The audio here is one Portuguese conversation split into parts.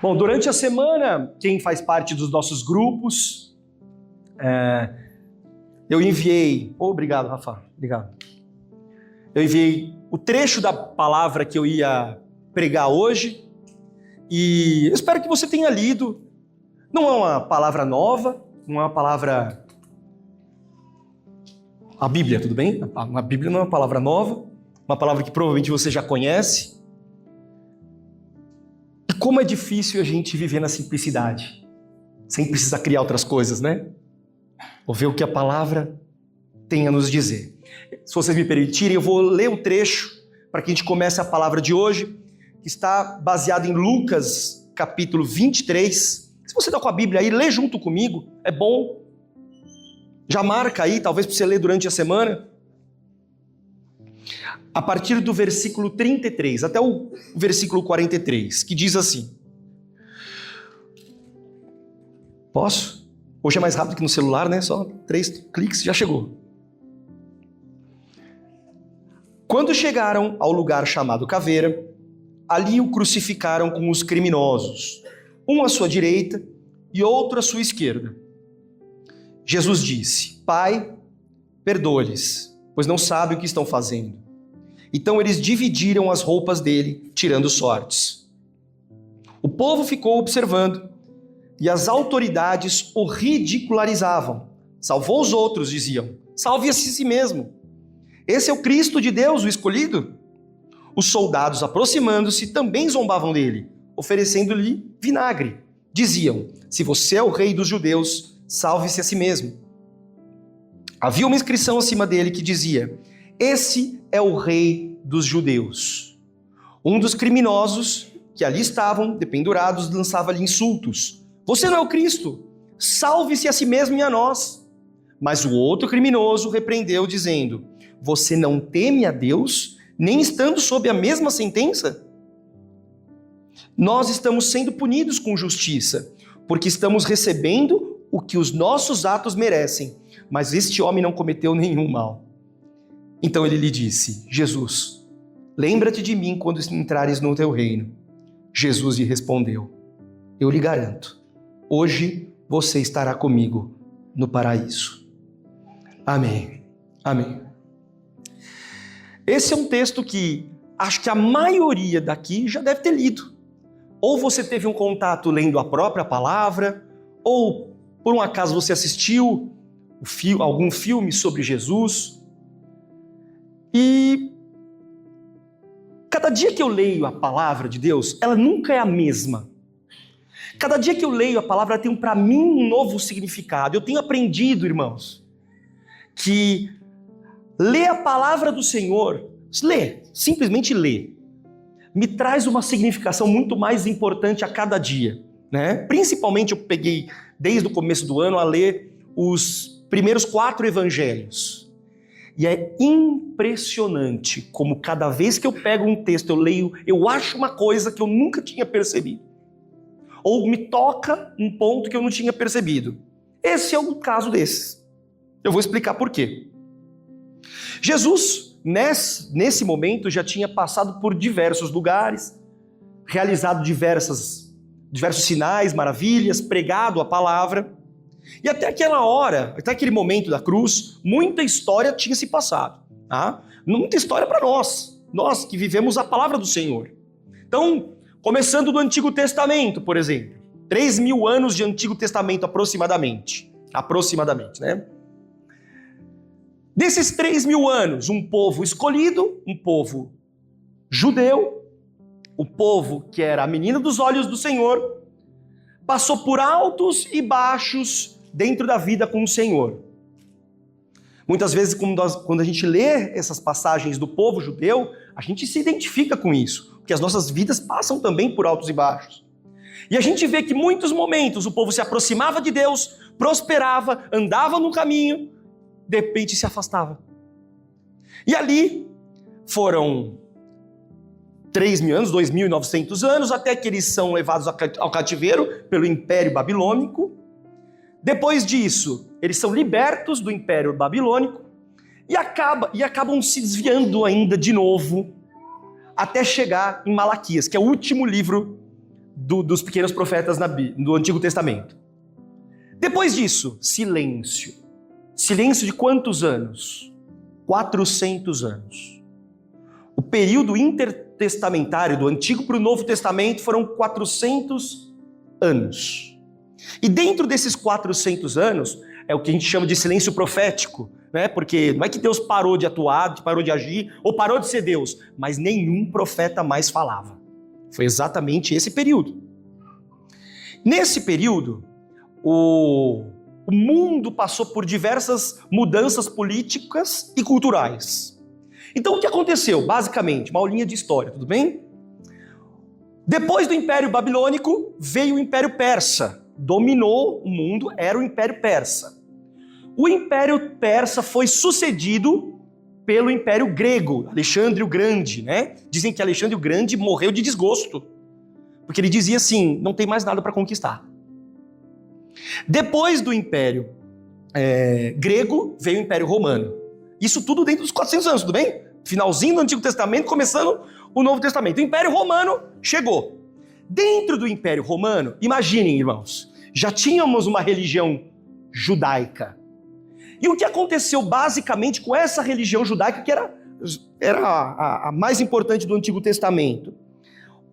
Bom, durante a semana, quem faz parte dos nossos grupos, eu enviei... Obrigado, Rafa. Obrigado. Eu enviei o trecho da palavra que eu ia pregar hoje e eu espero que você tenha lido. Não é uma palavra nova, não é uma palavra... A Bíblia, tudo bem? A Bíblia não é uma palavra nova, uma palavra que provavelmente você já conhece. E como é difícil a gente viver na simplicidade, sem precisar criar outras coisas, né? Ou ver o que a palavra tem a nos dizer. Se vocês me permitirem, eu vou ler um trecho para que a gente comece a palavra de hoje, que está baseado em Lucas, capítulo 23. Se você está com a Bíblia aí, lê junto comigo, é bom. Já marca aí, talvez para você ler durante a semana. A partir do versículo 33 até o versículo 43, que diz assim. Posso? Hoje é mais rápido que no celular, né? Só 3 cliques, já chegou. Quando chegaram ao lugar chamado Caveira, ali o crucificaram com os criminosos, um à sua direita e outro à sua esquerda. Jesus disse: Pai, perdoa-lhes, pois não sabem o que estão fazendo. Então eles dividiram as roupas dele, tirando sortes. O povo ficou observando e as autoridades o ridicularizavam. Salvou os outros, diziam. Salve-se a si mesmo. Esse é o Cristo de Deus, o escolhido? Os soldados, aproximando-se, também zombavam dele, oferecendo-lhe vinagre. Diziam: se você é o rei dos judeus, salve-se a si mesmo. Havia uma inscrição acima dele que dizia: esse é o rei dos judeus. Um dos criminosos que ali estavam, dependurados, lançava-lhe insultos. Você não é o Cristo? Salve-se a si mesmo e a nós. Mas o outro criminoso repreendeu, dizendo: você não teme a Deus, nem estando sob a mesma sentença? Nós estamos sendo punidos com justiça, porque estamos recebendo o que os nossos atos merecem, mas este homem não cometeu nenhum mal. Então ele lhe disse: Jesus, lembra-te de mim quando entrares no teu reino. Jesus lhe respondeu: eu lhe garanto, hoje você estará comigo no paraíso. Amém. Amém. Esse é um texto que acho que a maioria daqui já deve ter lido. Ou você teve um contato lendo a própria palavra, ou por um acaso você assistiu algum filme sobre Jesus. E cada dia que eu leio a palavra de Deus, ela nunca é a mesma. Cada dia que eu leio a palavra, ela tem para mim um novo significado. Eu tenho aprendido, irmãos, que ler a palavra do Senhor, simplesmente ler, me traz uma significação muito mais importante a cada dia, né? Principalmente eu peguei desde o começo do ano a ler os primeiros 4 evangelhos. E é impressionante como cada vez que eu pego um texto, eu leio, eu acho uma coisa que eu nunca tinha percebido. Ou me toca um ponto que eu não tinha percebido. Esse é o caso desses. Eu vou explicar por quê. Jesus, nesse momento, já tinha passado por diversos lugares, realizado diversos sinais, maravilhas, pregado a palavra. E até aquela hora, até aquele momento da cruz, muita história tinha se passado. Tá? Muita história para nós que vivemos a palavra do Senhor. Então, começando do Antigo Testamento, por exemplo. 3.000 anos de Antigo Testamento aproximadamente, né? Desses 3.000 anos, um povo escolhido, um povo judeu, o povo que era a menina dos olhos do Senhor, passou por altos e baixos dentro da vida com o Senhor. Muitas vezes, quando a gente lê essas passagens do povo judeu, a gente se identifica com isso, porque as nossas vidas passam também por altos e baixos. E a gente vê que em muitos momentos o povo se aproximava de Deus, prosperava, andava no caminho, de repente se afastava. E ali foram 3.000 anos, 2.900 anos, até que eles são levados ao cativeiro pelo Império Babilônico. Depois disso, eles são libertos do Império Babilônico e acabam se desviando ainda de novo, até chegar em Malaquias, que é o último livro dos pequenos profetas do Antigo Testamento. Depois disso, silêncio. Silêncio de quantos anos? 400 anos. O período intertestamentário do Antigo para o Novo Testamento foram 400 anos. E dentro desses 400 anos, é o que a gente chama de silêncio profético, né? Porque não é que Deus parou de atuar, parou de agir, ou parou de ser Deus, mas nenhum profeta mais falava. Foi exatamente esse período. Nesse período, o mundo passou por diversas mudanças políticas e culturais. Então o que aconteceu? Basicamente, uma aulinha de história, tudo bem? Depois do Império Babilônico, veio o Império Persa. Dominou o mundo, era o Império Persa. O Império Persa foi sucedido pelo Império Grego, Alexandre o Grande, né? Dizem que Alexandre o Grande morreu de desgosto, porque ele dizia assim, não tem mais nada para conquistar. Depois do Império Grego, veio o Império Romano. Isso tudo dentro dos 400 anos, tudo bem? Finalzinho do Antigo Testamento, começando o Novo Testamento. O Império Romano chegou. Dentro do Império Romano, imaginem, irmãos, já tínhamos uma religião judaica. E o que aconteceu basicamente com essa religião judaica, que era a mais importante do Antigo Testamento?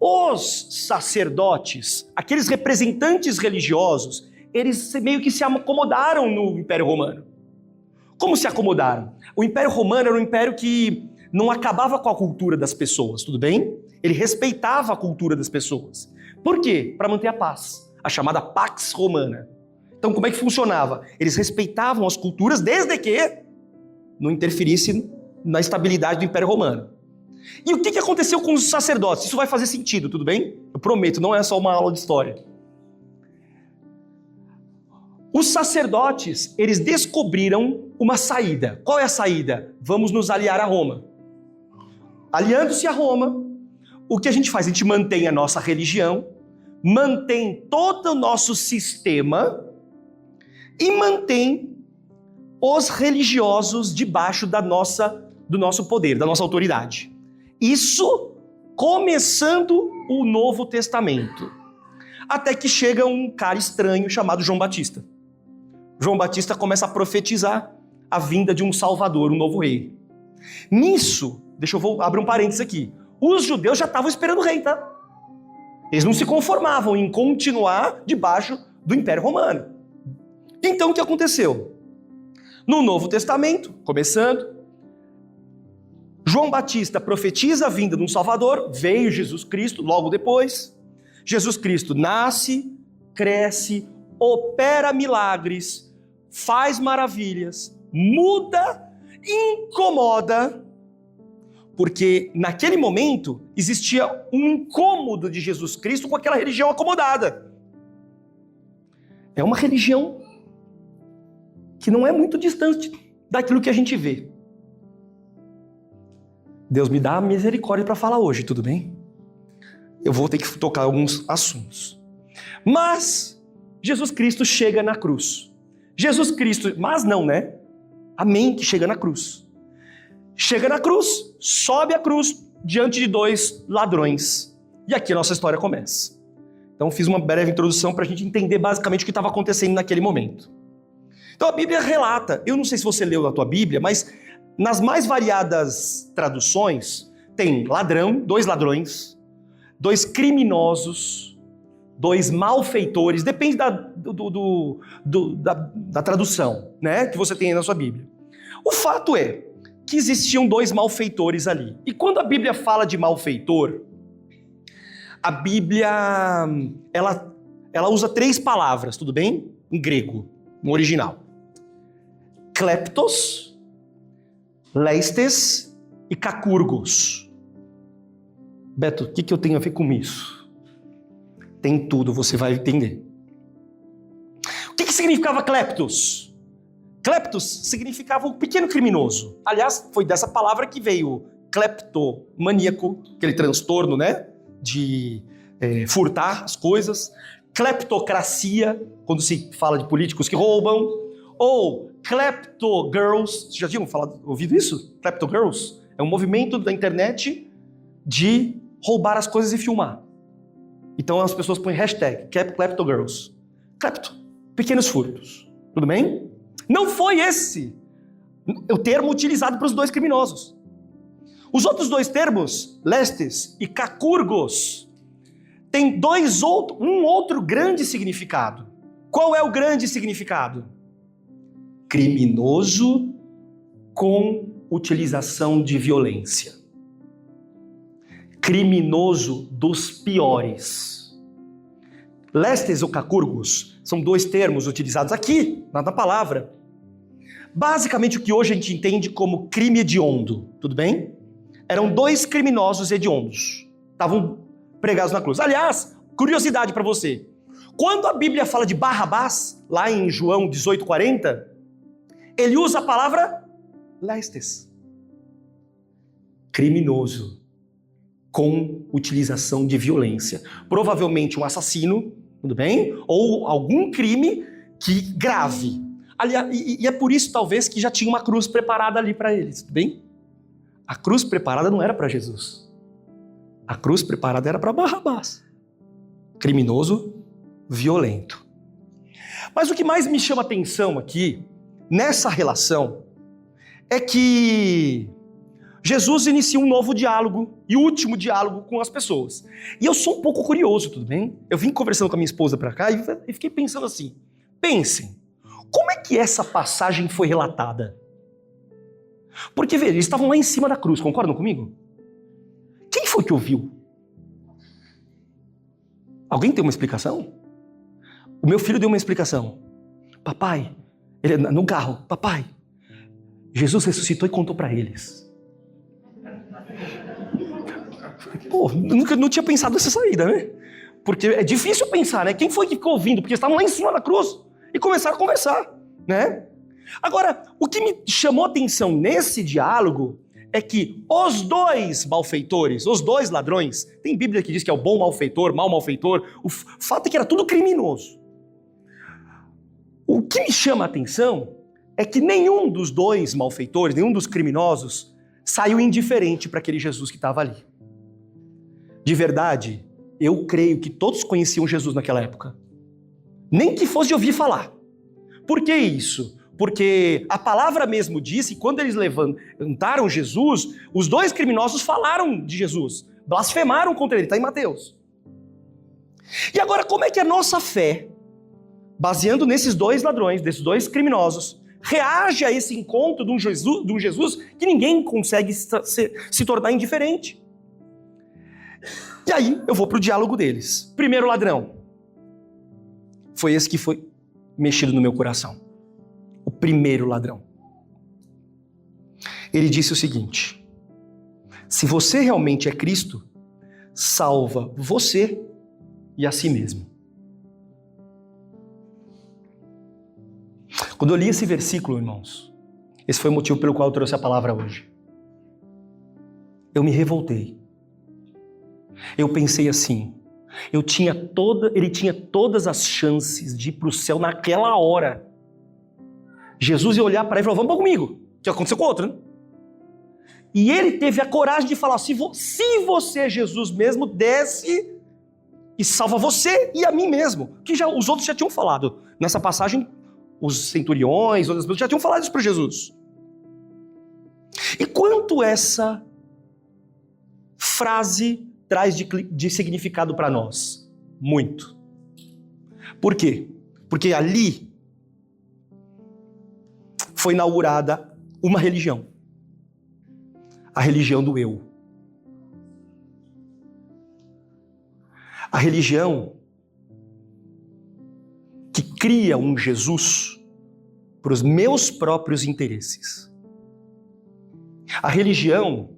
Os sacerdotes, aqueles representantes religiosos, eles meio que se acomodaram no Império Romano. Como se acomodaram? O Império Romano era um império que não acabava com a cultura das pessoas, tudo bem? Ele respeitava a cultura das pessoas. Por quê? Para manter a paz, a chamada Pax Romana. Então, como é que funcionava? Eles respeitavam as culturas desde que não interferisse na estabilidade do Império Romano. E o que aconteceu com os sacerdotes? Isso vai fazer sentido, tudo bem? Eu prometo, não é só uma aula de história. Os sacerdotes, eles descobriram uma saída. Qual é a saída? Vamos nos aliar a Roma. Aliando-se a Roma, o que a gente faz? A gente mantém a nossa religião, mantém todo o nosso sistema e mantém os religiosos debaixo do nosso poder, da nossa autoridade. Isso começando o Novo Testamento. Até que chega um cara estranho chamado João Batista. João Batista começa a profetizar a vinda de um Salvador, um novo rei. Nisso, deixa eu abrir um parênteses aqui. Os judeus já estavam esperando o rei, tá? Eles não se conformavam em continuar debaixo do Império Romano. Então, o que aconteceu? No Novo Testamento, começando, João Batista profetiza a vinda de um Salvador, veio Jesus Cristo logo depois. Jesus Cristo nasce, cresce, opera milagres, faz maravilhas, muda, incomoda, porque naquele momento existia um incômodo de Jesus Cristo com aquela religião acomodada. É uma religião que não é muito distante daquilo que a gente vê. Deus me dá misericórdia para falar hoje, tudo bem? Eu vou ter que tocar alguns assuntos. Mas Jesus Cristo chega na cruz. Jesus Cristo, mas não, né? Amém, que chega na cruz. Chega na cruz, sobe a cruz diante de dois ladrões. E aqui a nossa história começa. Então fiz uma breve introdução para a gente entender basicamente o que estava acontecendo naquele momento. Então a Bíblia relata, eu não sei se você leu a tua Bíblia, mas nas mais variadas traduções tem ladrão, dois ladrões, dois criminosos, dois malfeitores, depende da tradução, né, que você tem aí na sua Bíblia. O fato é que existiam dois malfeitores ali. E quando a Bíblia fala de malfeitor, a Bíblia ela usa três palavras, tudo bem? Em grego, no original. Kleptos, leistes e kakurgos. Beto, o que eu tenho a ver com isso? Tem tudo, você vai entender. O que significava kleptos? Kleptos significava o pequeno criminoso. Aliás, foi dessa palavra que veio kleptomaníaco, aquele transtorno, né? De furtar as coisas. Kleptocracia, quando se fala de políticos que roubam. Ou kleptogirls. Vocês já tinham ouvido isso? Kleptogirls? É um movimento da internet de roubar as coisas e filmar. Então as pessoas põem hashtag kleptogirls. Klepto, pequenos furtos. Tudo bem? Não foi esse o termo utilizado para os dois criminosos. Os outros dois termos, lestes e kakurgos, têm um outro grande significado. Qual é o grande significado? Criminoso com utilização de violência. Criminoso dos piores. Lestes ou kakurgos são dois termos utilizados aqui, na palavra. Basicamente o que hoje a gente entende como crime hediondo, tudo bem? Eram dois criminosos hediondos. Estavam pregados na cruz. Aliás, curiosidade para você. Quando a Bíblia fala de Barrabás, lá em João 18:40, ele usa a palavra lestes. Criminoso com utilização de violência. Provavelmente um assassino, tudo bem? Ou algum crime grave. Aliás, e é por isso, talvez, que já tinha uma cruz preparada ali para eles, tudo bem? A cruz preparada não era para Jesus. A cruz preparada era para Barrabás. Criminoso, violento. Mas o que mais me chama atenção aqui, nessa relação, é que Jesus inicia um novo diálogo e último diálogo com as pessoas. E eu sou um pouco curioso, tudo bem? Eu vim conversando com a minha esposa para cá e fiquei pensando assim, pensem, como é que essa passagem foi relatada? Porque, veja, eles estavam lá em cima da cruz, concordam comigo? Quem foi que ouviu? Alguém tem uma explicação? O meu filho deu uma explicação. Papai, ele no carro, papai, Jesus ressuscitou e contou para eles. Pô, nunca não tinha pensado nessa saída, né? Porque é difícil pensar, né? Quem foi que ficou ouvindo? Porque estavam lá em cima da cruz e começaram a conversar, né? Agora, o que me chamou a atenção nesse diálogo é que os dois malfeitores, os dois ladrões, tem Bíblia que diz que é o bom malfeitor, mau malfeitor, o fato é que era tudo criminoso. O que me chama a atenção é que nenhum dos dois malfeitores, nenhum dos criminosos, saiu indiferente para aquele Jesus que estava ali. De verdade, eu creio que todos conheciam Jesus naquela época. Nem que fosse de ouvir falar. Por que isso? Porque a palavra mesmo disse que quando eles levantaram Jesus, os dois criminosos falaram de Jesus, blasfemaram contra ele, está em Mateus. E agora, como é que a nossa fé, baseando nesses dois ladrões, desses dois criminosos, reage a esse encontro de um Jesus que ninguém consegue se tornar indiferente? E aí, eu vou para o diálogo deles. Primeiro ladrão. Foi esse que foi mexido no meu coração. O primeiro ladrão. Ele disse o seguinte: se você realmente é Cristo, salva você e a si mesmo. Quando eu li esse versículo, irmãos, esse foi o motivo pelo qual eu trouxe a palavra hoje. Eu me revoltei. Eu pensei assim, ele tinha todas as chances de ir para o céu naquela hora. Jesus ia olhar para ele e falar, vamos comigo, que aconteceu com o outro, né? E ele teve a coragem de falar, se você é Jesus mesmo, desce e salva você e a mim mesmo. Que os outros já tinham falado. Nessa passagem, os centuriões, outras pessoas já tinham falado isso para Jesus. E quanto essa frase traz de significado para nós? Muito. Por quê? Porque ali foi inaugurada uma religião. A religião do eu. A religião que cria um Jesus para os meus próprios interesses. A religião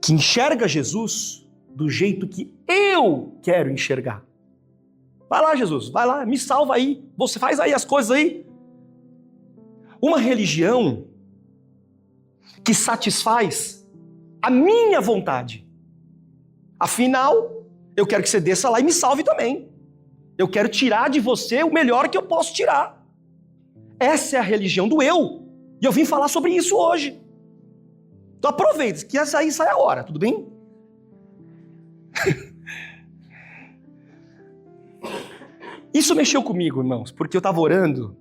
que enxerga Jesus do jeito que eu quero enxergar. Vai lá, Jesus, vai lá, me salva aí, você faz aí as coisas aí. Uma religião que satisfaz a minha vontade. Afinal, eu quero que você desça lá e me salve também. Eu quero tirar de você o melhor que eu posso tirar. Essa é a religião do eu. E eu vim falar sobre isso hoje. Então aproveita, que essa aí sai a hora, tudo bem? Isso mexeu comigo, irmãos, porque eu estava orando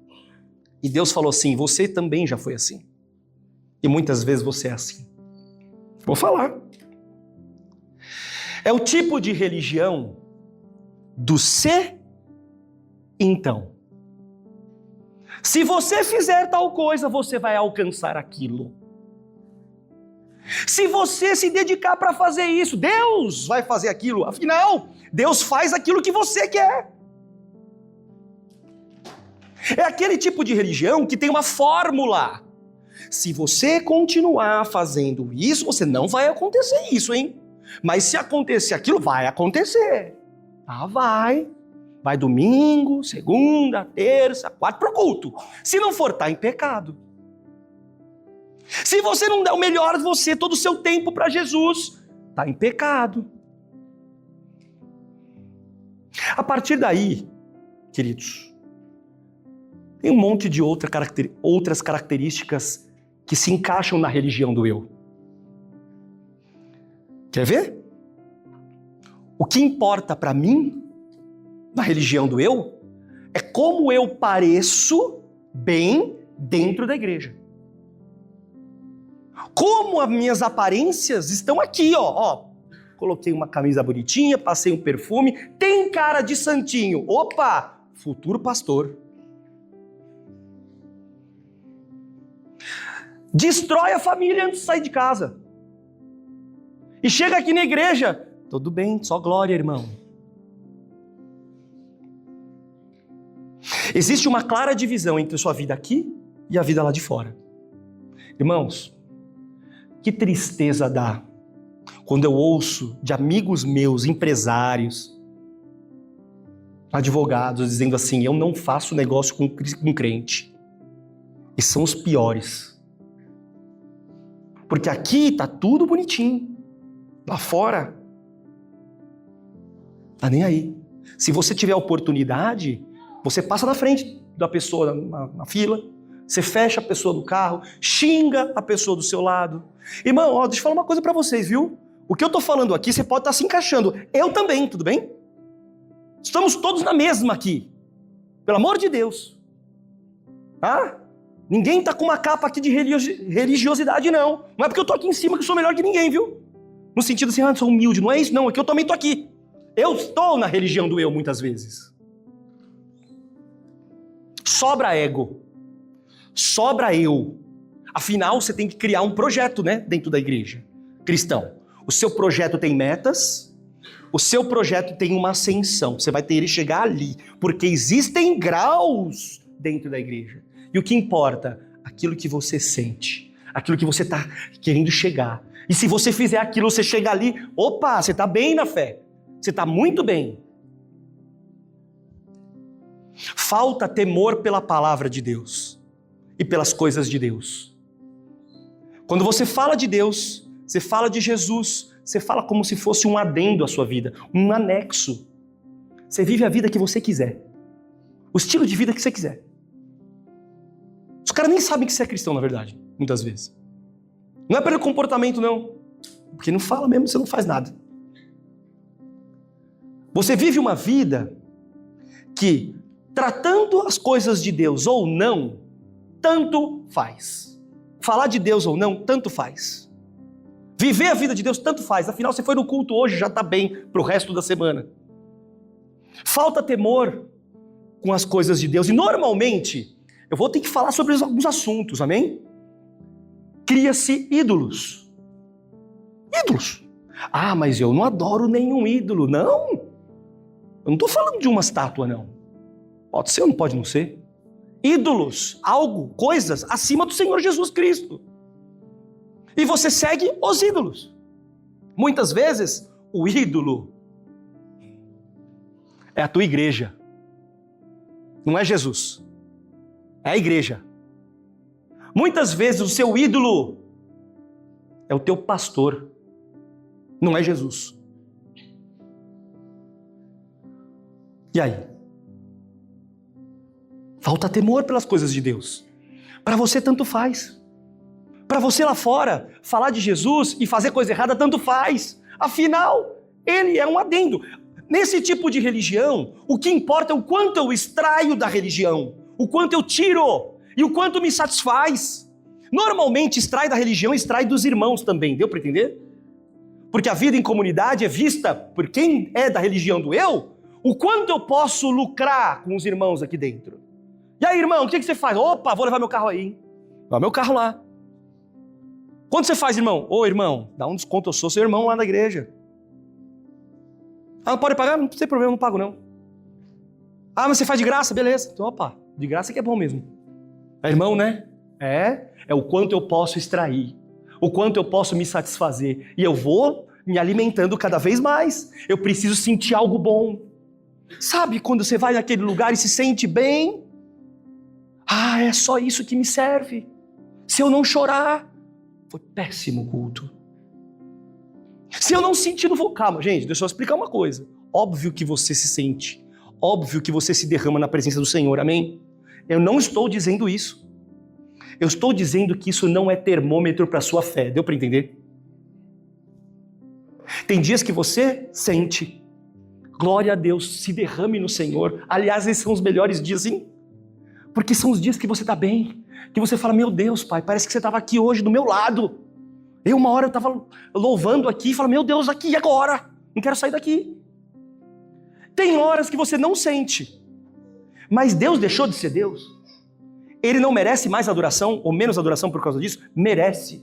e Deus falou assim, você também já foi assim. E muitas vezes você é assim. Vou falar. É o tipo de religião do se, então. Se você fizer tal coisa, você vai alcançar aquilo. Se você se dedicar para fazer isso, Deus vai fazer aquilo. Afinal, Deus faz aquilo que você quer. É aquele tipo de religião que tem uma fórmula. Se você continuar fazendo isso, você não vai acontecer isso, hein? Mas se acontecer aquilo, vai acontecer. Ah, vai. Vai domingo, segunda, terça, quarta, pro culto. Se não for, tá em pecado. Se você não der o melhor de você, todo o seu tempo para Jesus, tá em pecado. A partir daí, queridos, tem um monte de outras características que se encaixam na religião do eu. Quer ver? O que importa para mim, na religião do eu, é como eu pareço bem dentro da igreja. Como as minhas aparências estão aqui, ó. Coloquei uma camisa bonitinha, passei um perfume, tem cara de santinho. Opa, futuro pastor. Destrói a família antes de sair de casa. E chega aqui na igreja, tudo bem, só glória, irmão. Existe uma clara divisão entre a sua vida aqui e a vida lá de fora. Irmãos, que tristeza dá quando eu ouço de amigos meus, empresários, advogados, dizendo assim, eu não faço negócio com crente. E são os piores. Porque aqui tá tudo bonitinho. Lá fora, tá nem aí. Se você tiver oportunidade, você passa na frente da pessoa na fila, você fecha a pessoa do carro, xinga a pessoa do seu lado. Irmão, deixa eu falar uma coisa pra vocês, viu? O que eu tô falando aqui, você pode estar se encaixando. Eu também, tudo bem? Estamos todos na mesma aqui. Pelo amor de Deus. Tá? Ninguém tá com uma capa aqui de religiosidade, não. Não é porque eu tô aqui em cima que eu sou melhor que ninguém, viu? No sentido assim, eu sou humilde. Não é isso, não. É que eu também tô aqui. Eu estou na religião do eu, muitas vezes. Sobra ego. Sobra eu. Afinal, você tem que criar um projeto, né? Dentro da igreja. Cristão. O seu projeto tem metas. O seu projeto tem uma ascensão. Você vai ter que chegar ali. Porque existem graus dentro da igreja. E o que importa? Aquilo que você sente. Aquilo que você está querendo chegar. E se você fizer aquilo, você chega ali. Opa, você está bem na fé. Você está muito bem. Falta temor pela palavra de Deus. E pelas coisas de Deus. Quando você fala de Deus, você fala de Jesus, você fala como se fosse um adendo à sua vida, um anexo. Você vive a vida que você quiser. O estilo de vida que você quiser. Os caras nem sabem que você é cristão, na verdade, muitas vezes. Não é pelo comportamento, não. Porque não fala mesmo, você não faz nada. Você vive uma vida que, tratando as coisas de Deus ou não, tanto faz. Falar de Deus ou não, tanto faz. Viver a vida de Deus, tanto faz. Afinal, você foi no culto hoje, já está bem para o resto da semana. Falta temor com as coisas de Deus. E normalmente, eu vou ter que falar sobre alguns assuntos, amém? Cria-se ídolos. Ídolos. Ah, mas eu não adoro nenhum ídolo. Não. Eu não estou falando de uma estátua, não. Pode ser ou não pode não ser? Ídolos, algo, coisas acima do Senhor Jesus Cristo. E você segue os ídolos. Muitas vezes, o ídolo é a tua igreja. Não é Jesus. É a igreja. Muitas vezes o seu ídolo é o teu pastor. Não é Jesus. E aí? Falta temor pelas coisas de Deus. Para você tanto faz. Para você lá fora, falar de Jesus e fazer coisa errada tanto faz. Afinal, ele é um adendo. Nesse tipo de religião, o que importa é o quanto eu extraio da religião, o quanto eu tiro e o quanto me satisfaz. Normalmente extrai da religião, extrai dos irmãos também, deu para entender? Porque a vida em comunidade é vista por quem é da religião do eu, o quanto eu posso lucrar com os irmãos aqui dentro. E aí, irmão, o que você faz? Opa, vou levar meu carro aí, hein? Vai meu carro lá. Quanto você faz, irmão? Ô, irmão, dá um desconto, eu sou seu irmão lá da igreja. Ah, não pode pagar? Não tem problema, não pago não. Ah, mas você faz de graça? Beleza. Então, opa, de graça que é bom mesmo. É irmão, né? É o quanto eu posso extrair, o quanto eu posso me satisfazer. E eu vou me alimentando cada vez mais. Eu preciso sentir algo bom. Sabe quando você vai naquele lugar e se sente bem? Ah, é só isso que me serve. Se eu não chorar, foi péssimo o culto. Se eu não sentir, não vou... Calma, gente, deixa eu explicar uma coisa. Óbvio que você se sente. Óbvio que você se derrama na presença do Senhor, amém? Eu não estou dizendo isso. Eu estou dizendo que isso não é termômetro para a sua fé. Deu para entender? Tem dias que você sente. Glória a Deus, se derrame no Senhor. Aliás, esses são os melhores dias, sim. Porque são os dias que você está bem. Que você fala, meu Deus, Pai, parece que você estava aqui hoje do meu lado. Uma hora eu estava louvando aqui e falo, meu Deus, aqui, agora? Não quero sair daqui. Tem horas que você não sente. Mas Deus deixou de ser Deus? Ele não merece mais adoração ou menos adoração por causa disso? Merece.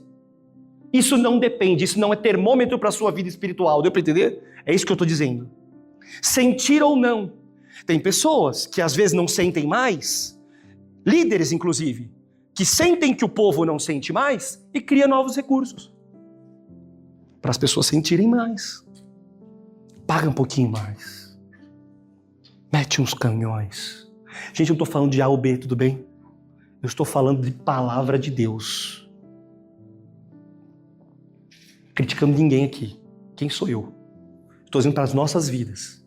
Isso não depende, isso não é termômetro para a sua vida espiritual. Deu para entender? É isso que eu estou dizendo. Sentir ou não. Tem pessoas que às vezes não sentem mais, líderes inclusive, que sentem que o povo não sente mais e cria novos recursos. Para as pessoas sentirem mais. Paga um pouquinho mais. Mete uns caminhões. Gente, eu não estou falando de A ou B, tudo bem? Eu estou falando de palavra de Deus. Criticando ninguém aqui. Quem sou eu? Estou dizendo para as nossas vidas.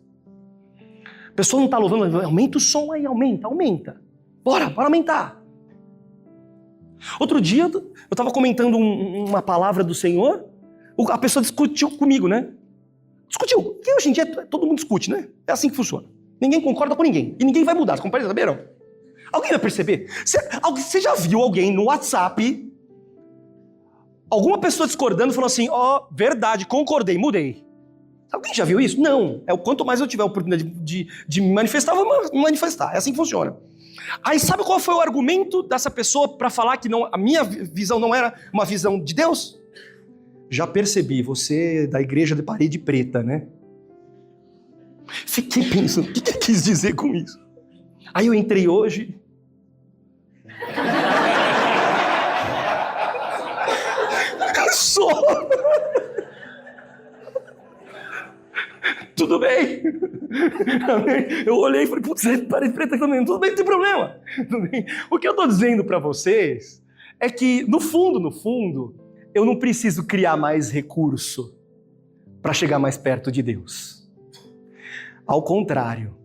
A pessoa não está louvando, aumenta o som aí, aumenta. Bora aumentar. Outro dia, eu estava comentando uma palavra do Senhor, a pessoa discutiu comigo, né? Discutiu. Porque hoje em dia todo mundo discute, né? É assim que funciona. Ninguém concorda com ninguém. E ninguém vai mudar, vocês perceberam? Alguém vai perceber? Você já viu alguém no WhatsApp, alguma pessoa discordando, falando assim, verdade, concordei, mudei. Alguém já viu isso? Não. Quanto mais eu tiver a oportunidade de me manifestar, eu vou me manifestar. É assim que funciona. Aí sabe qual foi o argumento dessa pessoa para falar que a minha visão não era uma visão de Deus? Já percebi, você é da igreja de parede preta, né? Fiquei pensando, o que ele quis dizer com isso? Aí eu entrei hoje... Sou... Tudo bem? Eu olhei e falei, putz, parede preta também. Tudo bem, não tem problema. Tudo bem. O que eu estou dizendo para vocês é que, no fundo, eu não preciso criar mais recurso para chegar mais perto de Deus. Ao contrário,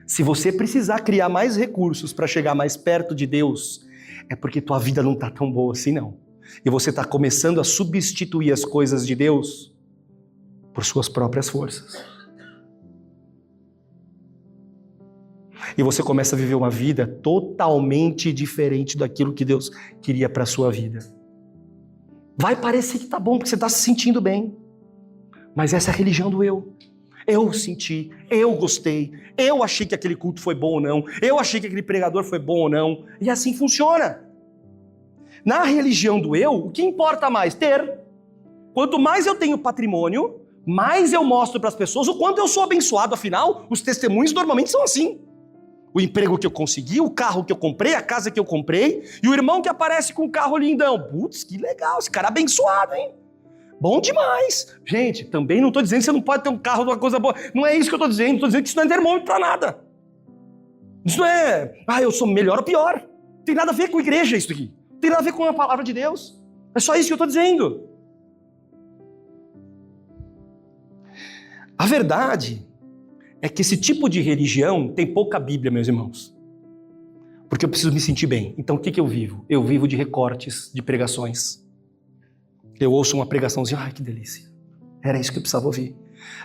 se você precisar criar mais recursos para chegar mais perto de Deus, é porque tua vida não está tão boa assim, não. E você está começando a substituir as coisas de Deus por suas próprias forças. E você começa a viver uma vida totalmente diferente daquilo que Deus queria para a sua vida. Vai parecer que tá bom, porque você está se sentindo bem. Mas essa é a religião do eu. Eu senti, eu gostei, eu achei que aquele culto foi bom ou não, eu achei que aquele pregador foi bom ou não. E assim funciona. Na religião do eu, o que importa mais? Ter. Quanto mais eu tenho patrimônio, mais eu mostro para as pessoas o quanto eu sou abençoado. Afinal, os testemunhos normalmente são assim. O emprego que eu consegui, o carro que eu comprei, a casa que eu comprei, e o irmão que aparece com o carro lindão. Putz, que legal, esse cara é abençoado, hein? Bom demais. Gente, também não estou dizendo que você não pode ter um carro de uma coisa boa. Não é isso que eu estou dizendo. Estou dizendo que isso não é termômetro para nada. Isso não é, eu sou melhor ou pior. Não tem nada a ver com igreja isso aqui. Não tem nada a ver com a palavra de Deus. É só isso que eu estou dizendo. A verdade é que esse tipo de religião tem pouca Bíblia, meus irmãos. Porque eu preciso me sentir bem. Então o que eu vivo? Eu vivo de recortes, de pregações. Eu ouço uma pregaçãozinha, ai que delícia. Era isso que eu precisava ouvir.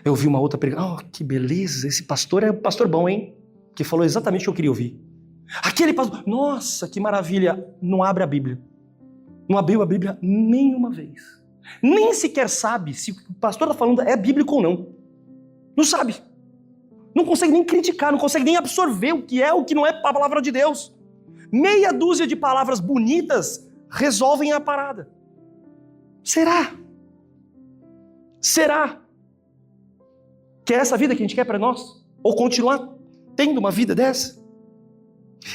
Eu ouvi uma outra pregação, que beleza, esse pastor é um pastor bom, hein? Que falou exatamente o que eu queria ouvir. Aquele pastor, nossa, que maravilha, não abre a Bíblia. Não abriu a Bíblia nenhuma vez. Nem sequer sabe se o que o pastor está falando é bíblico ou não. Não sabe. Não consegue nem criticar, não consegue nem absorver o que é, o que não é a palavra de Deus. Meia dúzia de palavras bonitas resolvem a parada. Será? Será que é essa vida que a gente quer para nós? Ou continuar tendo uma vida dessa?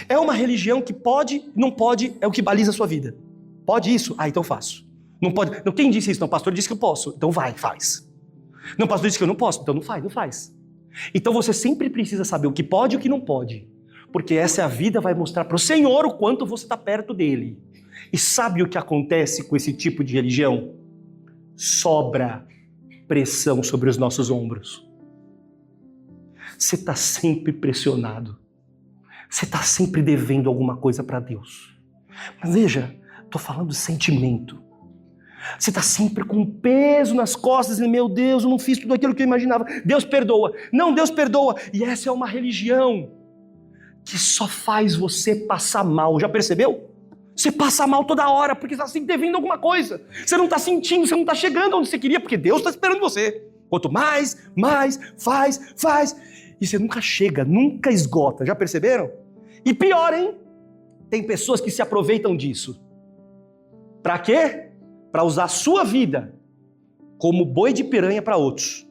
É uma religião que pode, não pode, é o que baliza a sua vida. Pode isso? Ah, então faço. Não pode. Não, quem disse isso? Não, o pastor disse que eu posso. Então vai, faz. Não, o pastor disse que eu não posso. Então não faz. Então você sempre precisa saber o que pode e o que não pode. Porque essa é a vida, vai mostrar para o Senhor o quanto você está perto dele. E sabe o que acontece com esse tipo de religião? Sobra pressão sobre os nossos ombros. Você está sempre pressionado. Você está sempre devendo alguma coisa para Deus. Mas veja, estou falando de sentimento. Você está sempre com um peso nas costas, dizendo, meu Deus, eu não fiz tudo aquilo que eu imaginava. Deus perdoa. Não, Deus perdoa. E essa é uma religião que só faz você passar mal. Já percebeu? Você passa mal toda hora, porque você está sempre devendo alguma coisa. Você não está sentindo, você não está chegando onde você queria, porque Deus está esperando você. Quanto mais, faz. E você nunca chega, nunca esgota. Já perceberam? E pior, hein? Tem pessoas que se aproveitam disso. Para quê? Para usar a sua vida como boi de piranha para outros.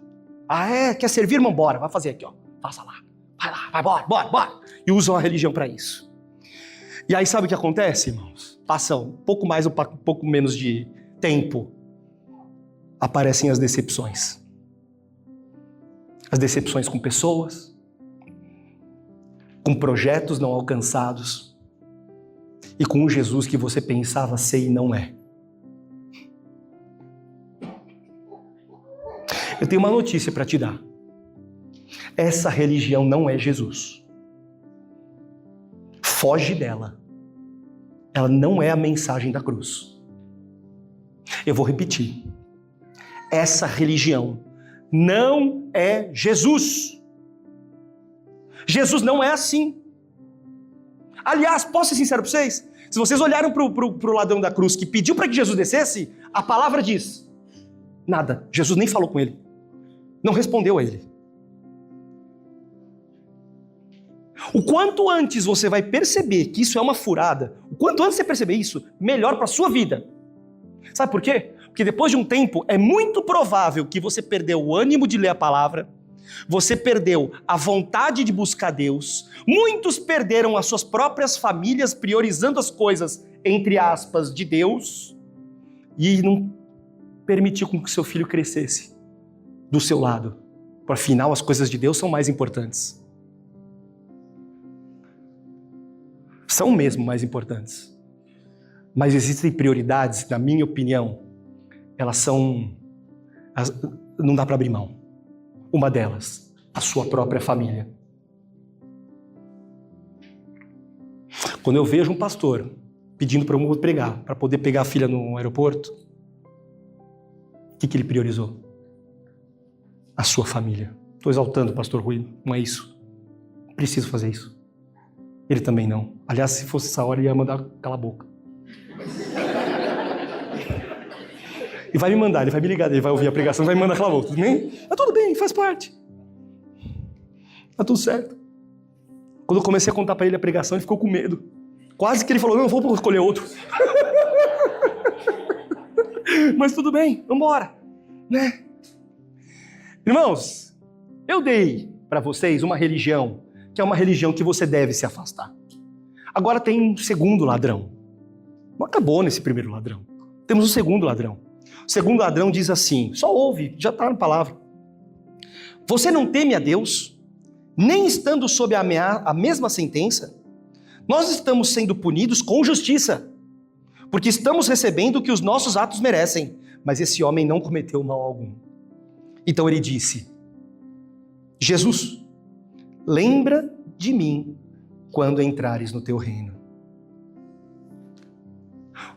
Ah, é? Quer servir, irmão? Bora, vai fazer aqui, ó. Faça lá. Vai lá, vai, bora. E usam a religião para isso. E aí sabe o que acontece, irmãos? Passa um pouco mais ou um pouco menos de tempo. Aparecem as decepções. As decepções com pessoas, com projetos não alcançados e com um Jesus que você pensava ser e não é. Eu tenho uma notícia para te dar. Essa religião não é Jesus. Foge dela. Ela não é a mensagem da cruz. Eu vou repetir. Essa religião não é Jesus. Jesus não é assim. Aliás, posso ser sincero para vocês? Se vocês olharam para o ladrão da cruz que pediu para que Jesus descesse, a palavra diz, nada. Jesus nem falou com ele. Não respondeu a ele. O quanto antes você vai perceber que isso é uma furada, o quanto antes você perceber isso, melhor para a sua vida. Sabe por quê? Porque depois de um tempo é muito provável que você perdeu o ânimo de ler a palavra, você perdeu a vontade de buscar Deus, muitos perderam as suas próprias famílias priorizando as coisas, entre aspas, de Deus, e não permitiu com que seu filho crescesse do seu lado. Por afinal, as coisas de Deus são mais importantes. São mesmo mais importantes. Mas existem prioridades, na minha opinião, elas são... não dá para abrir mão. Uma delas, a sua própria família. Quando eu vejo um pastor pedindo para eu pregar, para poder pegar a filha no aeroporto, o que ele priorizou? A sua família. Estou exaltando o pastor Rui, não é isso. Preciso fazer isso. Ele também não. Aliás, se fosse essa hora, ele ia mandar calar a boca. E vai me mandar, ele vai me ligar, ele vai ouvir a pregação, vai me mandar calar a boca. Tudo bem? Mas tudo bem, faz parte. Tá tudo certo. Quando eu comecei a contar para ele a pregação, ele ficou com medo. Quase que ele falou, não, eu vou escolher outro. Mas tudo bem, vamos embora. Né? Irmãos, eu dei para vocês uma religião, que é uma religião que você deve se afastar. Agora tem um segundo ladrão. Não acabou nesse primeiro ladrão. Temos um segundo ladrão. O segundo ladrão diz assim, só ouve, já está na palavra. Você não teme a Deus, nem estando sob a mesma sentença? Nós estamos sendo punidos com justiça, porque estamos recebendo o que os nossos atos merecem, mas esse homem não cometeu mal algum. Então ele disse, Jesus, lembra de mim quando entrares no teu reino.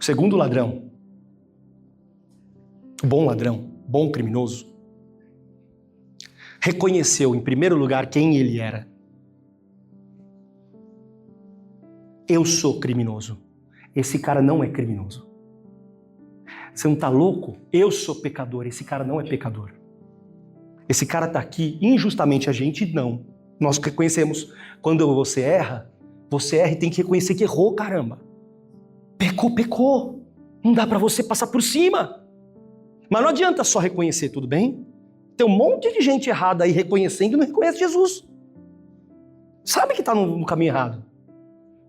O segundo ladrão, o bom ladrão, bom criminoso, reconheceu, em primeiro lugar, quem ele era. Eu sou criminoso. Esse cara não é criminoso. Você não está louco? Eu sou pecador. Esse cara não é pecador. Esse cara está aqui injustamente, a gente não. Nós reconhecemos. Quando você erra e tem que reconhecer que errou, caramba. Pecou. Não dá para você passar por cima. Mas não adianta só reconhecer, tudo bem? Tem um monte de gente errada aí reconhecendo e não reconhece Jesus. Sabe que está no caminho errado.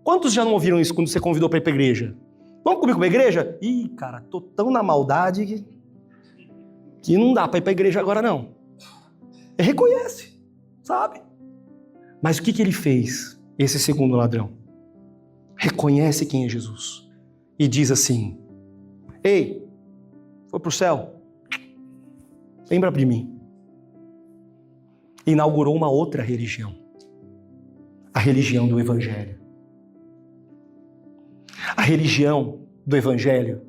Quantos já não ouviram isso quando você convidou para ir para a igreja? Vamos comigo para a igreja? Ih, cara, tô tão na maldade que não dá para ir para a igreja agora não. Ele reconhece, sabe? Mas o que ele fez, esse segundo ladrão? Reconhece quem é Jesus. E diz assim, ei, foi para o céu? Lembra de mim. Inaugurou uma outra religião. A religião do Evangelho. A religião do Evangelho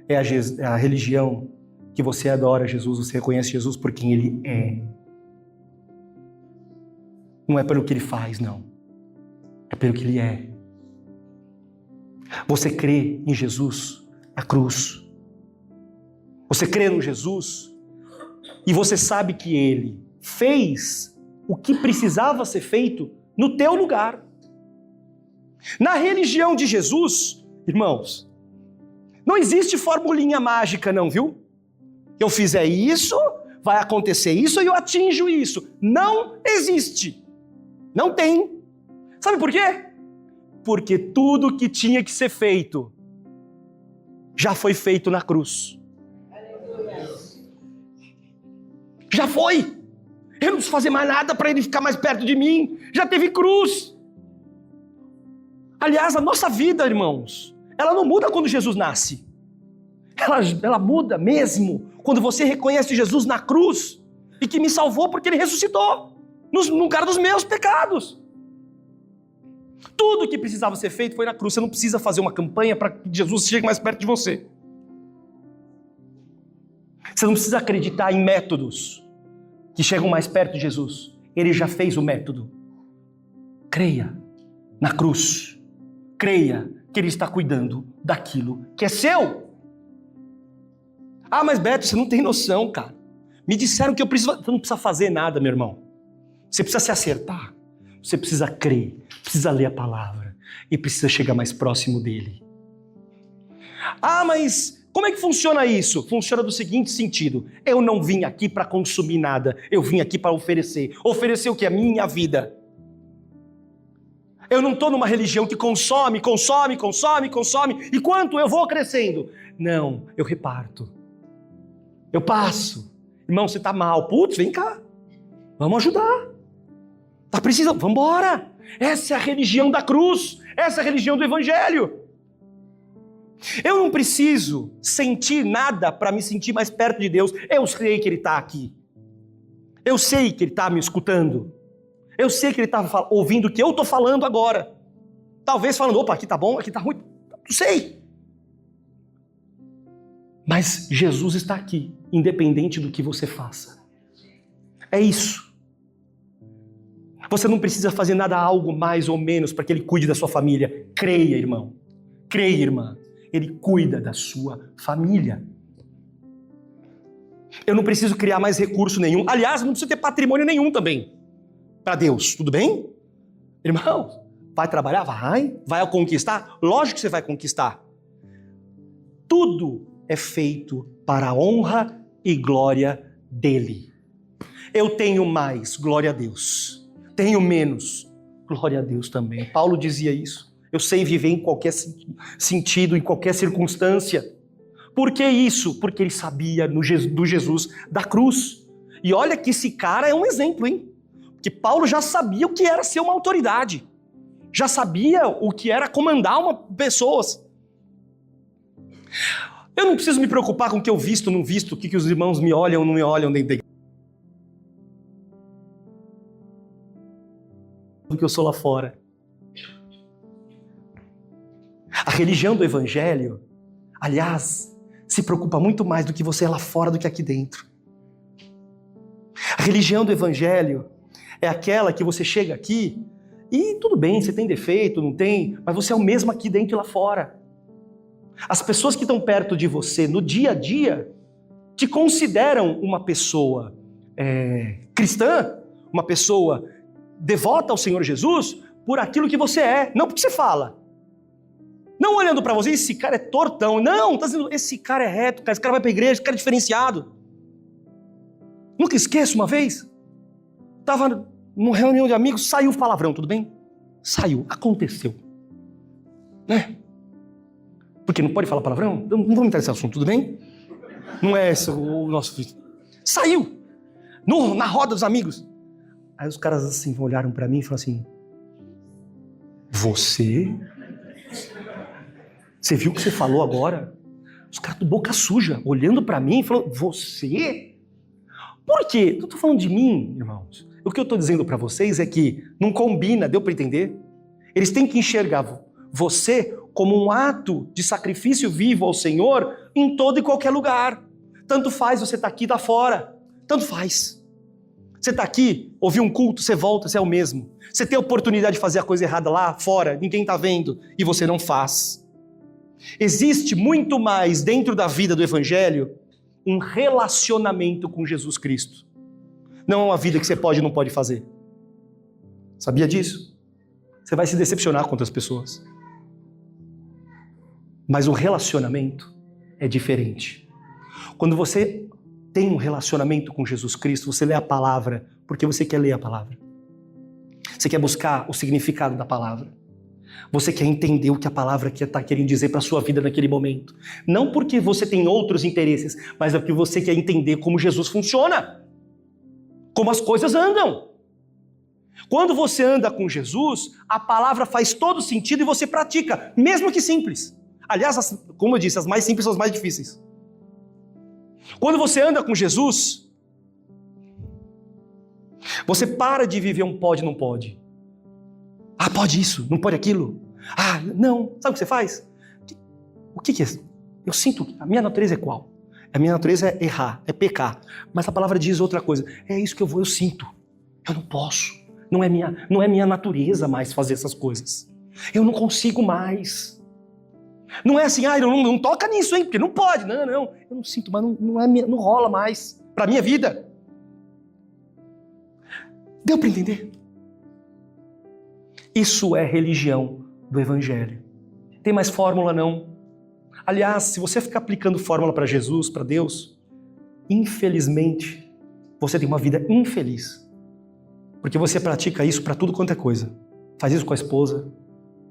é a religião que você adora Jesus, você reconhece Jesus por quem Ele é. Não é pelo que Ele faz, não. É pelo que Ele é. Você crê em Jesus na cruz. Você crê no Jesus e você sabe que Ele fez o que precisava ser feito no teu lugar. Na religião de Jesus, irmãos, não existe formulinha mágica não, viu? Eu fizer isso, vai acontecer isso e eu atinjo isso. Não existe. Não tem. Sabe por quê? Porque tudo que tinha que ser feito já foi feito na cruz. Já foi. Eu não preciso fazer mais nada para ele ficar mais perto de mim. Já teve cruz. Aliás, a nossa vida, irmãos, ela não muda quando Jesus nasce. Ela muda mesmo quando você reconhece Jesus na cruz e que me salvou porque Ele ressuscitou no lugar dos meus pecados. Tudo que precisava ser feito foi na cruz. Você não precisa fazer uma campanha para que Jesus chegue mais perto de você. Você não precisa acreditar em métodos que chegam mais perto de Jesus. Ele já fez o método. Creia na cruz. Creia que Ele está cuidando daquilo que é seu. Ah, mas Beto, você não tem noção, cara. Me disseram que eu preciso... Você não precisa fazer nada, meu irmão. Você precisa se acertar. Você precisa crer. Precisa ler a palavra. E precisa chegar mais próximo dEle. Ah, mas como é que funciona isso? Funciona do seguinte sentido. Eu não vim aqui para consumir nada. Eu vim aqui para oferecer. Oferecer o que? A minha vida. Eu não estou numa religião que consome. E quanto eu vou crescendo? Não, eu reparto. Eu passo. Irmão, você está mal. Putz, vem cá. Vamos ajudar. Está precisando? Vamos embora. Essa é a religião da cruz. Essa é a religião do Evangelho. Eu não preciso sentir nada para me sentir mais perto de Deus. Eu sei que Ele está aqui. Eu sei que Ele está me escutando. Eu sei que Ele está ouvindo o que eu estou falando agora. Talvez falando, opa, aqui está bom, aqui está ruim. Não sei. Mas Jesus está aqui, independente do que você faça. É isso. Você não precisa fazer nada algo mais ou menos para que Ele cuide da sua família. Creia, irmão. Creia, irmã. Ele cuida da sua família. Eu não preciso criar mais recurso nenhum. Aliás, não preciso ter patrimônio nenhum também. Para Deus, tudo bem? Irmão, vai trabalhar? Vai conquistar? Lógico que você vai conquistar. Tudo é feito para a honra e glória dEle. Eu tenho mais, glória a Deus. Tenho menos, glória a Deus também. Paulo dizia isso. Eu sei viver em qualquer sentido, em qualquer circunstância. Por que isso? Porque ele sabia do Jesus da cruz. E olha que esse cara é um exemplo, hein? Porque Paulo já sabia o que era ser uma autoridade. Já sabia o que era comandar pessoas. Eu não preciso me preocupar com o que eu visto, não visto, o que os irmãos me olham ou não me olham dentro da igreja. Do que eu sou lá fora. A religião do Evangelho, aliás, se preocupa muito mais do que você é lá fora do que aqui dentro. A religião do evangelho é aquela que você chega aqui e tudo bem, você tem defeito, não tem, mas você é o mesmo aqui dentro e lá fora. As pessoas que estão perto de você no dia a dia te consideram uma pessoa cristã, uma pessoa devota ao Senhor Jesus por aquilo que você é, não porque você fala. Não olhando para você, esse cara é tortão. Não, tá dizendo, esse cara é reto, esse cara vai para a igreja, esse cara é diferenciado. Nunca esqueço uma vez, estava numa reunião de amigos, saiu palavrão, tudo bem? Saiu, aconteceu. Né? Porque não pode falar palavrão? Não vamos entrar nesse assunto, tudo bem? Não é esse o nosso filho. Saiu, na roda dos amigos. Aí os caras assim olharam para mim e falaram assim, Você viu o que você falou agora? Os caras de boca suja, olhando para mim e falando, você? Por quê? Eu tô falando de mim, irmãos. O que eu tô dizendo para vocês é que não combina, deu para entender? Eles têm que enxergar você como um ato de sacrifício vivo ao Senhor em todo e qualquer lugar. Tanto faz você tá aqui, tá fora. Tanto faz. Você tá aqui, ouviu um culto, você volta, você é o mesmo. Você tem a oportunidade de fazer a coisa errada lá fora, ninguém tá vendo, e você não faz. Existe muito mais dentro da vida do Evangelho um relacionamento com Jesus Cristo. Não é uma vida que você pode ou não pode fazer. Sabia disso? Você vai se decepcionar com outras pessoas. Mas o relacionamento é diferente. Quando você tem um relacionamento com Jesus Cristo, você lê a palavra porque você quer ler a palavra. Você quer buscar o significado da palavra. Você quer entender o que a palavra está querendo dizer para a sua vida naquele momento. Não porque você tem outros interesses, mas é porque você quer entender como Jesus funciona. Como as coisas andam. Quando você anda com Jesus, a palavra faz todo sentido e você pratica, mesmo que simples. Aliás, como eu disse, as mais simples são as mais difíceis. Quando você anda com Jesus, você para de viver um pode, não pode. Ah, pode isso, não pode aquilo. Ah, não. Sabe o que você faz? O que é? Eu sinto, a minha natureza é qual? A minha natureza é errar, é pecar. Mas a palavra diz outra coisa. É isso que eu sinto. Eu não posso. Não é minha natureza mais fazer essas coisas. Eu não consigo mais. Não é assim, não toca nisso, hein? Porque não pode. Não. Eu não sinto, mas não rola mais para minha vida. Deu para entender? Isso é religião do Evangelho. Tem mais fórmula não. Aliás, se você ficar aplicando fórmula para Jesus, para Deus, infelizmente, você tem uma vida infeliz. Porque você pratica isso para tudo quanto é coisa. Faz isso com a esposa,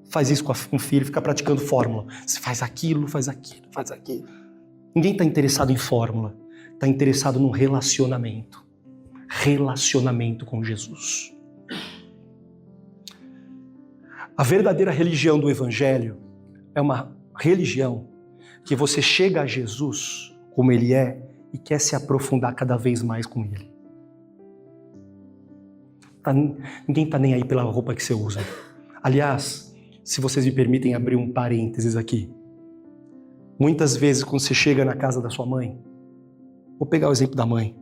faz isso com um filho, fica praticando fórmula. Você faz aquilo, faz aquilo, faz aquilo. Ninguém está interessado em fórmula. Está interessado num relacionamento. Relacionamento com Jesus. A verdadeira religião do Evangelho é uma religião que você chega a Jesus como Ele é e quer se aprofundar cada vez mais com Ele. Ninguém está nem aí pela roupa que você usa. Aliás, se vocês me permitem abrir um parênteses aqui. Muitas vezes quando você chega na casa da sua mãe, vou pegar o exemplo da mãe.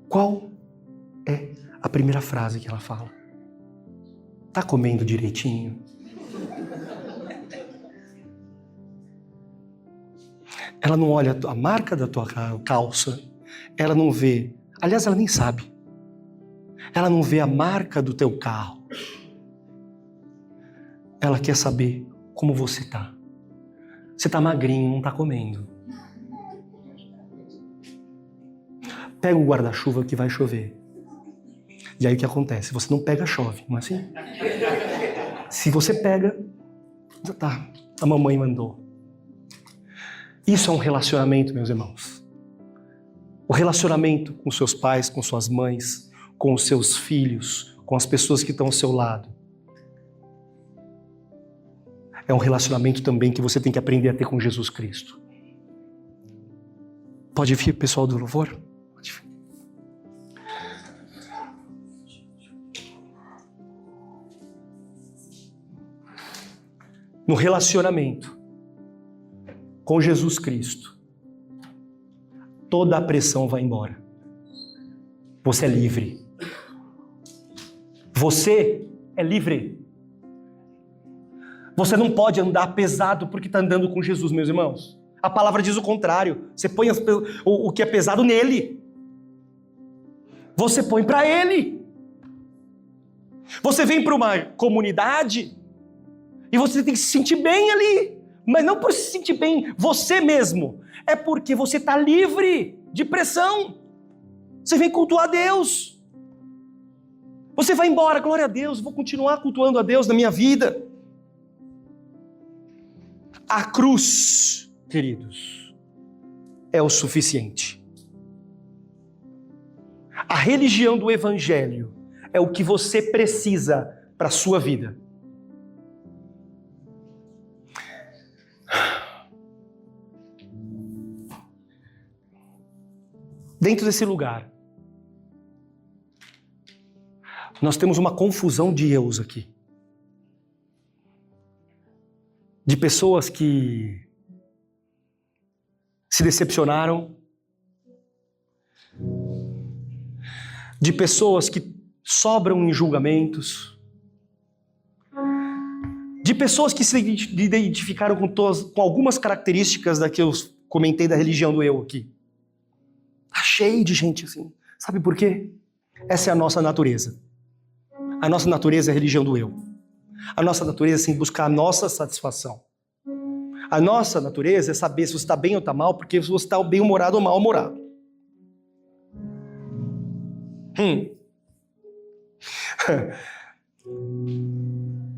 Qual é a primeira frase que ela fala? Tá comendo direitinho? Ela não olha a marca da tua calça, ela não vê, aliás, ela nem sabe. Ela não vê a marca do teu carro. Ela quer saber como você tá. Você tá magrinho, não tá comendo. Pega o guarda-chuva que vai chover. E aí o que acontece? Você não pega, chove, não é assim? Se você pega, tá, a mamãe mandou. Isso é um relacionamento, meus irmãos. O relacionamento com seus pais, com suas mães, com os seus filhos, com as pessoas que estão ao seu lado. É um relacionamento também que você tem que aprender a ter com Jesus Cristo. Pode vir, pessoal do louvor? Pode vir. No relacionamento com Jesus Cristo, toda a pressão vai embora. Você é livre. Você é livre. Você não pode andar pesado porque está andando com Jesus, meus irmãos. A palavra diz o contrário. Você põe o que é pesado nele. Você põe para ele. Você vem para uma comunidade e você tem que se sentir bem ali. Mas não por se sentir bem você mesmo. É porque você está livre de pressão. Você vem cultuar a Deus. Você vai embora, glória a Deus, vou continuar cultuando a Deus na minha vida. A cruz, queridos, é o suficiente. A religião do Evangelho é o que você precisa para a sua vida. Dentro desse lugar, nós temos uma confusão de eus aqui. De pessoas que se decepcionaram, de pessoas que sobram em julgamentos, de pessoas que se identificaram com algumas características da que eu comentei da religião do eu aqui. Tá cheio de gente assim. Sabe por quê? Essa é a nossa natureza. A nossa natureza é a religião do eu. A nossa natureza é assim, buscar a nossa satisfação. A nossa natureza é saber se você está bem ou está mal, porque se você está bem-humorado ou mal-humorado.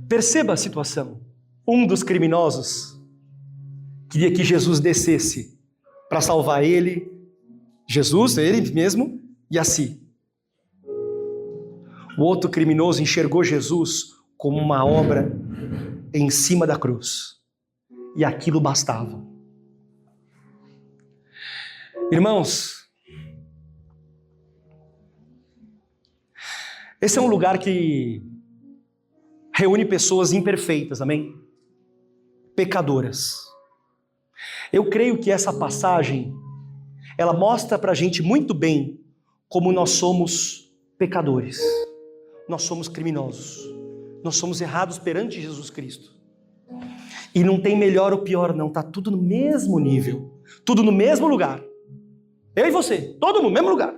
Perceba a situação. Um dos criminosos queria que Jesus descesse para salvar ele, Jesus, ele mesmo, e a si. O outro criminoso enxergou Jesus como uma obra em cima da cruz. E aquilo bastava. Irmãos, esse é um lugar que reúne pessoas imperfeitas, amém? Pecadoras. Eu creio que essa passagem, ela mostra pra gente muito bem como nós somos pecadores. Nós somos criminosos. Nós somos errados perante Jesus Cristo. E não tem melhor ou pior não, tá tudo no mesmo nível. Tudo no mesmo lugar. Eu e você, todo no mesmo lugar.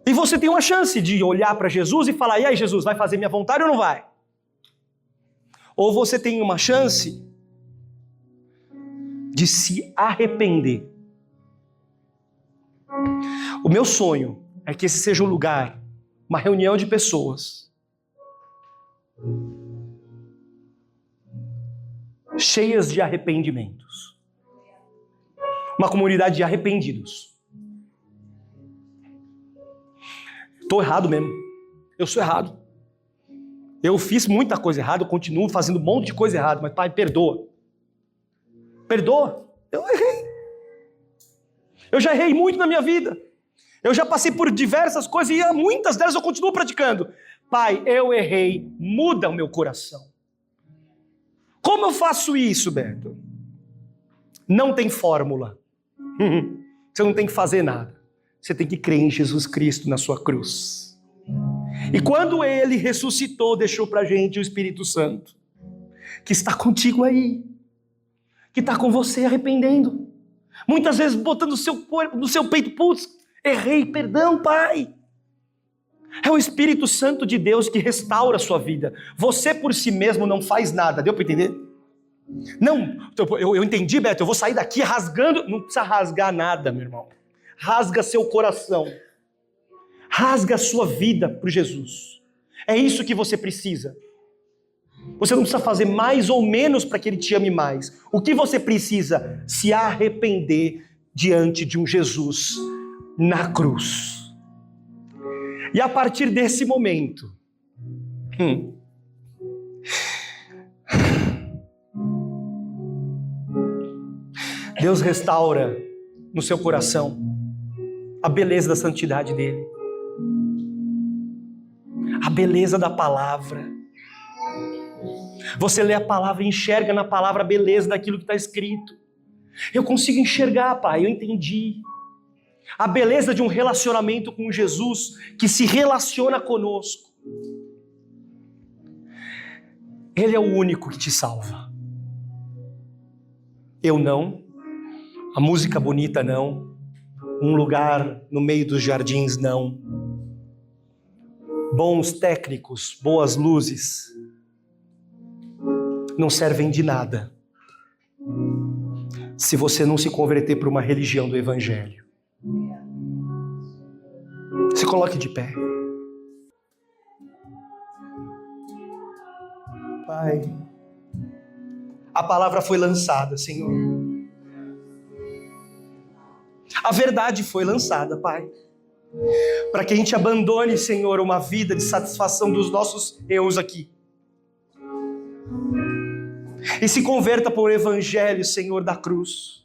E você tem uma chance de olhar para Jesus e falar, e aí Jesus, vai fazer minha vontade ou não vai? Ou você tem uma chance de se arrepender. O meu sonho é que esse seja um lugar, uma reunião de pessoas cheias de arrependimentos. Uma comunidade de arrependidos. Estou errado mesmo. Eu sou errado. Eu fiz muita coisa errada, eu continuo fazendo um monte de coisa errada, mas Pai, perdoa. Perdoa. Eu errei. Eu já errei muito na minha vida. Eu já passei por diversas coisas e muitas delas eu continuo praticando. Pai, eu errei, muda o meu coração. Como eu faço isso, Beto? Não tem fórmula. Você não tem que fazer nada. Você tem que crer em Jesus Cristo na sua cruz. E quando Ele ressuscitou, deixou pra gente o Espírito Santo, que está contigo aí, que está com você arrependendo. Muitas vezes botando no seu corpo, no seu peito, putz, errei, perdão, Pai. É o Espírito Santo de Deus que restaura a sua vida. Você por si mesmo não faz nada, deu para entender? Não, eu entendi, Beto, eu vou sair daqui rasgando. Não precisa rasgar nada, meu irmão. Rasga seu coração. Rasga a sua vida para Jesus. É isso que você precisa. Você não precisa fazer mais ou menos para que Ele te ame mais. O que você precisa? Se arrepender diante de um Jesus na cruz. E a partir desse momento, Deus restaura no seu coração a beleza da santidade dele, a beleza da palavra. Você lê a palavra e enxerga na palavra a beleza daquilo que está escrito. Eu consigo enxergar, Pai, eu entendi. A beleza de um relacionamento com Jesus que se relaciona conosco. Ele é o único que te salva. Eu não. A música bonita não. Um lugar no meio dos jardins não. Bons técnicos, boas luzes não servem de nada se você não se converter para uma religião do Evangelho. Se coloque de pé. Pai, a palavra foi lançada, Senhor. A verdade foi lançada, Pai. Para que a gente abandone, Senhor, uma vida de satisfação dos nossos eus aqui. E se converta para o Evangelho, Senhor, da cruz.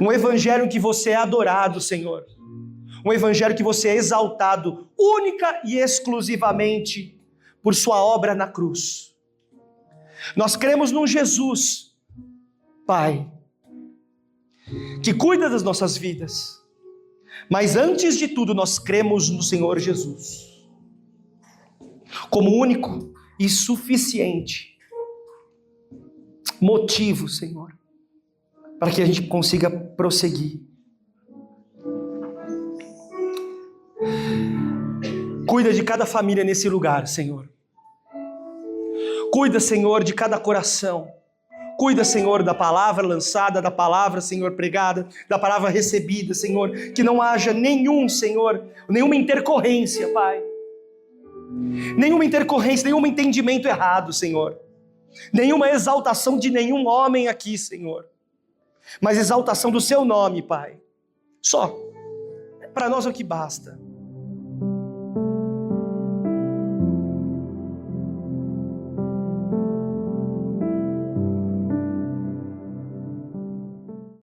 Um Evangelho em que você é adorado, Senhor. Um Evangelho que você é exaltado única e exclusivamente por sua obra na cruz. Nós cremos num Jesus, Pai, que cuida das nossas vidas. Mas antes de tudo, nós cremos no Senhor Jesus como único e suficiente motivo, Senhor, para que a gente consiga prosseguir. Cuida de cada família nesse lugar, Senhor. Cuida, Senhor, de cada coração. Cuida, Senhor, da palavra lançada, da palavra, Senhor, pregada, da palavra recebida, Senhor. Que não haja nenhum, Senhor, nenhuma intercorrência, Pai. Nenhuma intercorrência, nenhum entendimento errado, Senhor. Nenhuma exaltação de nenhum homem aqui, Senhor. Mas exaltação do Seu nome, Pai. Só. Para nós é o que basta.